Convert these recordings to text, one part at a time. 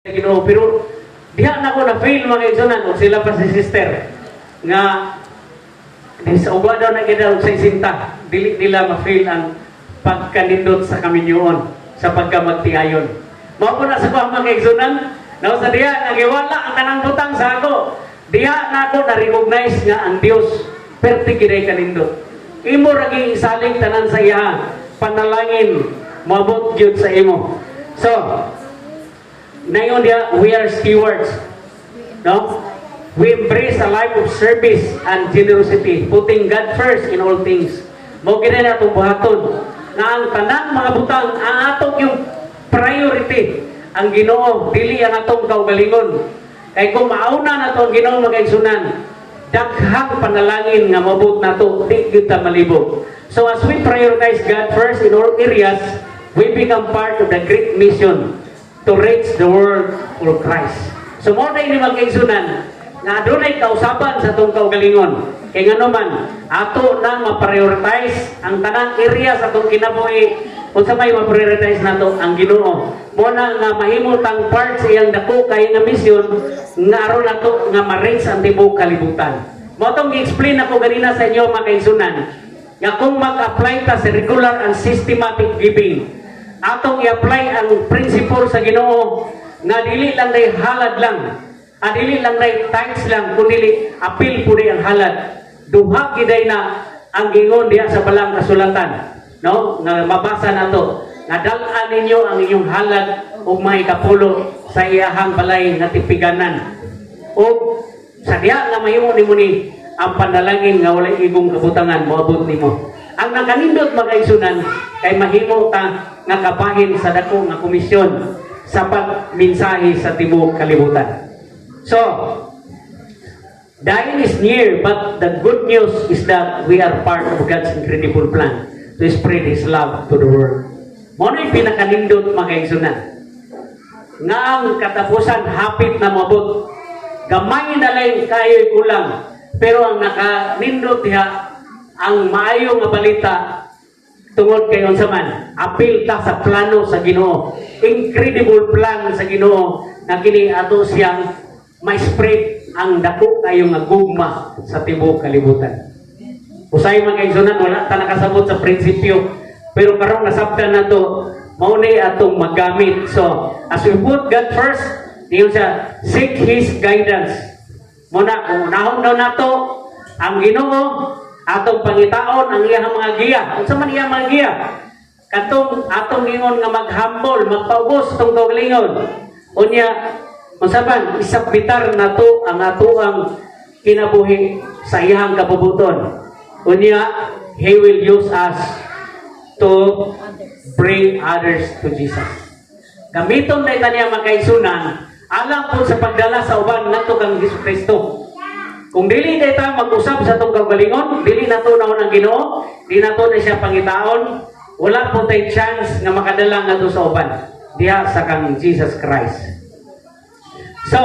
Ginoo, pero diha na ko na fail mga igsunan o sila pa si sister nga sa uba daw na kita sa isinta dili nila ma-fail ang pagkanindot sa kaminyoon sa pagkamagtiayon. Mao po na sa mga igsunan na sa diha nagiwala ang tanang butang sa ako. Diha na ako na-recognize nga ang Dios perti giday kanindot. Imo ra gi isaling tanan sa iya panalangin moabot gyud sa imo. So ngayon dia, we are stewards. No? We embrace a life of service and generosity, putting God first in all things. Mao gid na atong buhaton nga ang tanang mga butang ang atong yung priority ang Ginoo dili ang atong kaugalingon. Kay kung mauna nato ang Ginoo magaigsunan, daghang panalangin nga mabut nato di gyud ta malibog. So as we prioritize God first in all areas, we become part of the great mission to reach the world for Christ. So mo na ini magkaigsunan nga adunay kausaban sa atong kaugalingon. Kay ngano man ato nang ma-prioritize ang tanang area sa atong kinabuhi unsa may ma-prioritize nato ang Ginoo. Mo na nga mahimo tang part sa iyang dako kay nga mission nga aron nato nga ma-reach ang tibuok kalibutan. Mo tong gi-explain ako ganina sa inyo mga kaigsunan nga kung mag-apply ta sa regular and systematic giving, atong i-apply ang principle sa Ginoo nga dili lang day halad lang, dili lang day thanks lang, kundi apil po ang halad. Duha giday na ang gingon diha sa balang kasulatan, no? Nga mabasa nato nga dal-an ninyo ang inyong halad ug may kapulo sa iyahang balay nga tipiganan. O sa diha nga mahimo nimo ni ang panalangin nga walay igong kabutangan moabot nimo. Ang nakanindot magaigsunan kay mahimo ta nga kabahin sa dako nga komisyon sa pagminsahe sa tibuok kalibutan. So, dying is near, but the good news is that we are part of God's incredible plan to spread His love to the world. Mo na pinakanindot magaigsunan nga ang katapusan hapit na mabot. Gamay na lang kayo'y kulang, pero ang nakanindot diha ang maayo nga balita tungod kay unsa man apil ta sa plano sa Ginoo, incredible plan sa Ginoo nga kini ato siyang ma-spread ang dako kayo nga gugma sa tibuok kalibutan. Usay man kay sunan wala ta nakasabot sa prinsipyo, pero karong nasabtan nato mao ni atong magamit. So as we put God first, diyon siya seek His guidance. Muna kung unahon daw nato ang Ginoo atong pangitaon ang iyang mga giya. Unsa man iyang mga giya? Katong atong ingon nga maghambol, magpaubos tong kaugalingon. Unya, unsaban isabbitar nato ang atoang kinabuhi sa iyang kapabuton. Unya, He will use us to bring others to Jesus. Gamiton na itaniya makaisunan, alam po sa pagdala sa uban nato kang Jesucristo. Kung dili na ita mag-usap sa itong kaugalingon, dili na ito naon ang Ginoo, di na ito na siya pangitaon, wala po tayo chance nga makadala nga ito sa uban. Diha sa kang Jesus Christ. So,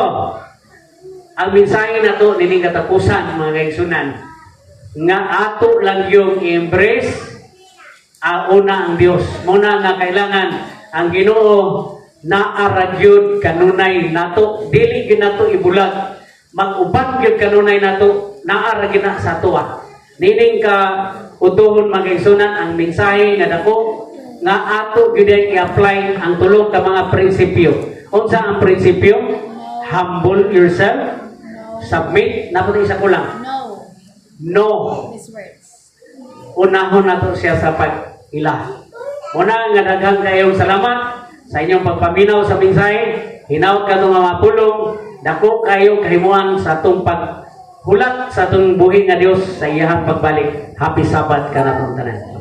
ang mensahe na ito, nining katapusan, mga kaigsunan, nga ato lang yung i-embrace una ang Diyos. Muna nga kailangan ang Ginoo na aragyod kanunay nato, dili ginato ibulag. Mag-uban gyud kanunay nato naara gina sa tuwa. Nining ka utuhon magaigsunan ang mensahe nga dako nga ato gyud i-apply ang tulong ka mga prinsipyo. Unsa ang prinsipyo? Humble yourself, submit, naputi isa ko lang. No. His words. Unahon nato siya sa pag-ila. Una nga daghang kayong salamat sa inyong pagpaminaw sa mensahe. Hinaut ka itong mga pulong. Dako kayo kahimuan sa atong paghulat sa atong buhi nga Dios sa iyang pagbalik. Happy Sabbath ka na tanan.